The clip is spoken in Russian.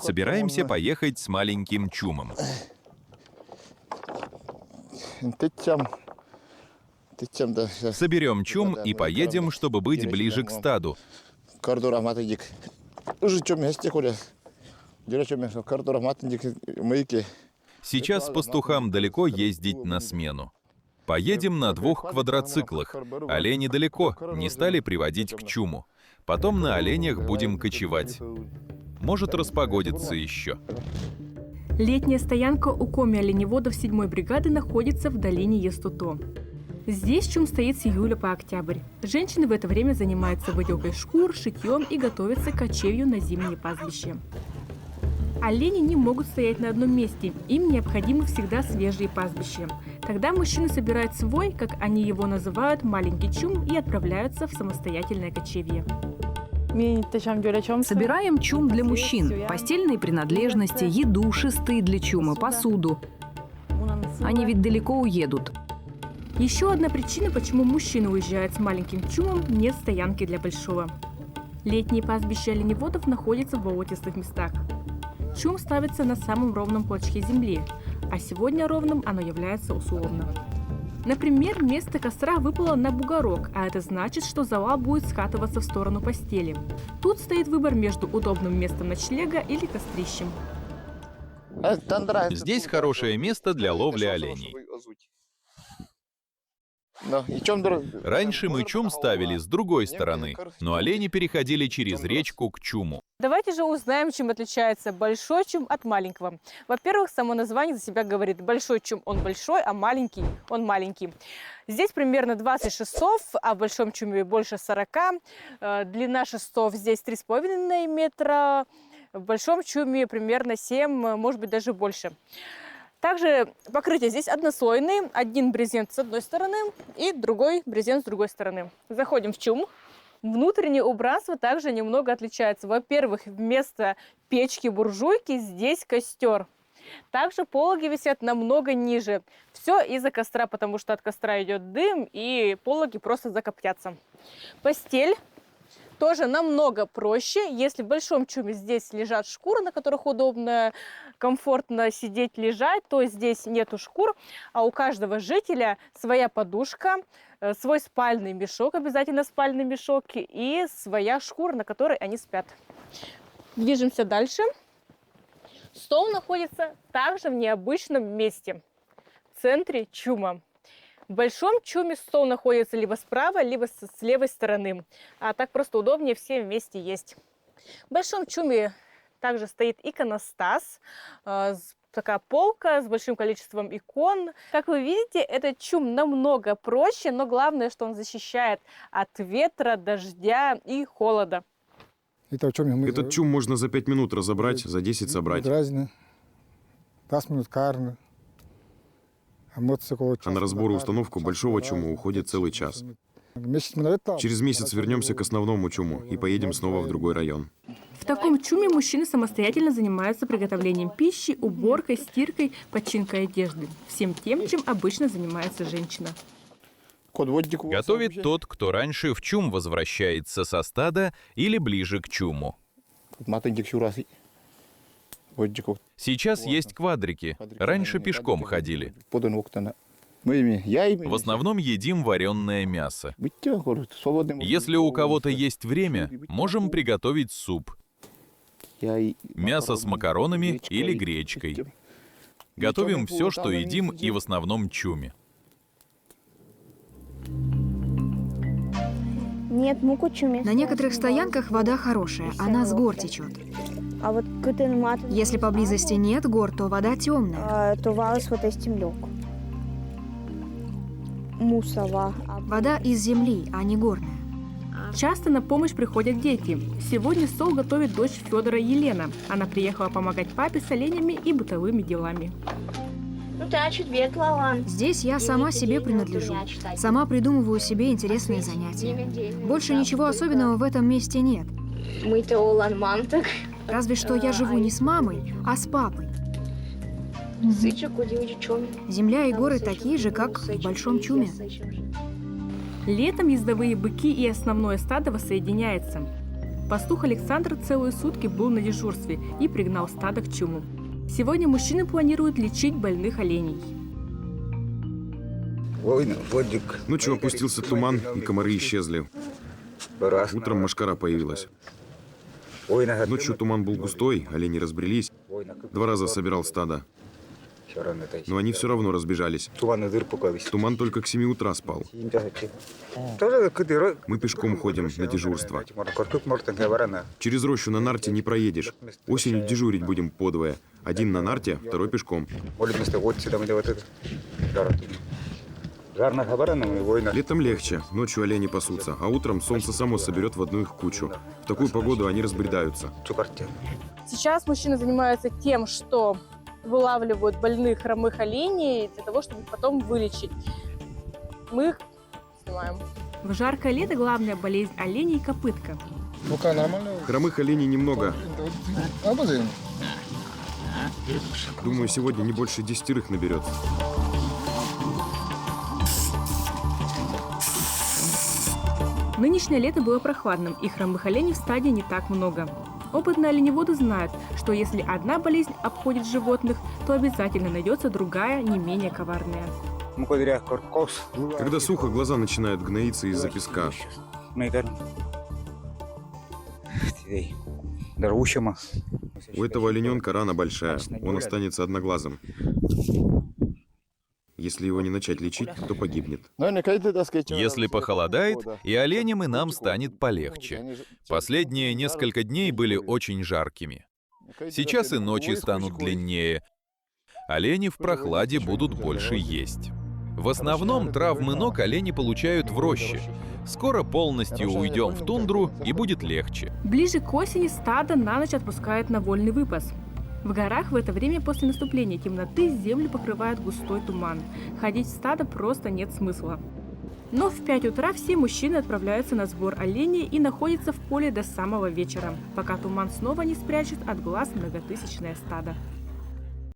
Собираемся поехать с маленьким чумом. Соберем чум и поедем, чтобы быть ближе к стаду. Сейчас пастухам далеко ездить на смену. Поедем на 2 квадроциклах. Олени далеко, не стали приводить к чуму. Потом на оленях будем кочевать. Может распогодится еще. Летняя стоянка у коми-оленеводов 7-й бригады находится в долине Естуто. Здесь чум стоит с июля по октябрь. Женщины в это время занимаются выделкой шкур, шитьем и готовятся к кочевью на зимнее пастбище. Олени не могут стоять на одном месте, им необходимы всегда свежие пастбища. Тогда мужчины собирают свой, как они его называют, маленький чум и отправляются в самостоятельное кочевье. Собираем чум для мужчин, постельные принадлежности, еду, шесты для чума, посуду. Они ведь далеко уедут. Еще одна причина, почему мужчины уезжают с маленьким чумом, нет стоянки для большого. Летние пастбища оленеводов находятся в болотистых местах. Чум ставится на самом ровном клочке земли, а сегодня ровным оно является условно. Например, место костра выпало на бугорок, а это значит, что зола будет скатываться в сторону постели. Тут стоит выбор между удобным местом ночлега или кострищем. Здесь хорошее место для ловли оленей. Раньше мы чум ставили с другой стороны, но олени переходили через речку к чуму. Давайте же узнаем, чем отличается большой чум от маленького. Во-первых, само название за себя говорит. Большой чум он большой, а маленький он маленький. Здесь примерно 20 шестов, а в большом чуме больше 40. Длина шестов здесь 3,5 метра. В большом чуме примерно 7, может быть даже больше. Также покрытие здесь однослойное. Один брезент с одной стороны и другой брезент с другой стороны. Заходим в чум. Внутреннее убранство также немного отличается. Во-первых, вместо печки-буржуйки здесь костер. Также пологи висят намного ниже. Все из-за костра, потому что от костра идет дым, и пологи просто закоптятся. Постель тоже намного проще. Если в большом чуме здесь лежат шкуры, на которых удобно, комфортно сидеть, лежать, то здесь нету шкур, а у каждого жителя своя подушка, свой спальный мешок, обязательно спальный мешок, и своя шкура, на которой они спят. Движемся дальше. Стол находится также в необычном месте, в центре чума. В большом чуме стол находится либо справа, либо с левой стороны. А так просто удобнее, все вместе есть. В большом чуме также стоит иконостас, такая полка с большим количеством икон. Как вы видите, этот чум намного проще, но главное, что он защищает от ветра, дождя и холода. Этот чум можно за 5 минут разобрать, за 10 собрать. А на разбор и установку большого чума уходит целый час. Через месяц вернемся к основному чуму и поедем снова в другой район. В таком чуме мужчины самостоятельно занимаются приготовлением пищи, уборкой, стиркой, починкой одежды. Всем тем, чем обычно занимается женщина. Готовит тот, кто раньше в чум возвращается со стада или ближе к чуму. Сейчас есть квадрики. Раньше пешком ходили. В основном едим вареное мясо. Если у кого-то есть время, можем приготовить суп. Мясо с макаронами или гречкой. Готовим все, что едим, и в основном чуме. Нет, муку чуме. На некоторых стоянках вода хорошая, она с гор течет. А вот если поблизости нет гор, то вода темная. Вода из земли, а не горная. Часто на помощь приходят дети. Сегодня стол готовит дочь Федора Елена. Она приехала помогать папе с оленями и бытовыми делами. Здесь я сама себе принадлежу. Сама придумываю себе интересные занятия. Больше ничего особенного в этом месте нет. Разве что я живу не с мамой, а с папой. Земля и горы такие же, как в большом чуме. Летом ездовые быки и основное стадо воссоединяются. Пастух Александр целые сутки был на дежурстве и пригнал стадо к чуму. Сегодня мужчины планируют лечить больных оленей. Ночью опустился туман, и комары исчезли. Утром мошкара появилась. Ночью туман был густой, олени разбрелись. 2 раза собирал стадо. Но они все равно разбежались. Туман только к 7 утра спал. Мы пешком ходим на дежурство. Через рощу на нарте не проедешь. Осенью дежурить будем подвое. 1 на нарте, 2 пешком. Летом легче, ночью олени пасутся, а утром солнце само соберет в одну их кучу. В такую погоду они разбредаются. Сейчас мужчины занимаются тем, что вылавливают больных хромых оленей для того, чтобы потом вылечить. Мы их снимаем. В жаркое лето главная болезнь оленей – копытка. Хромых оленей немного. Думаю, сегодня не больше 10 наберется. Нынешнее лето было прохладным, и хромых оленей в стаде не так много. Опытные оленеводы знают, что если одна болезнь обходит животных, то обязательно найдется другая, не менее коварная. Когда сухо, глаза начинают гноиться из-за песка. У этого олененка рана большая, он останется одноглазым. Если его не начать лечить, то погибнет. Если похолодает, и оленям и нам станет полегче. Последние несколько дней были очень жаркими. Сейчас и ночи станут длиннее. Олени в прохладе будут больше есть. В основном травмы ног олени получают в роще. Скоро полностью уйдем в тундру, и будет легче. Ближе к осени стадо на ночь отпускают на вольный выпас. В горах в это время после наступления темноты землю покрывает густой туман. Ходить в стадо просто нет смысла. Но в 5 утра все мужчины отправляются на сбор оленей и находятся в поле до самого вечера, пока туман снова не спрячет от глаз многотысячное стадо.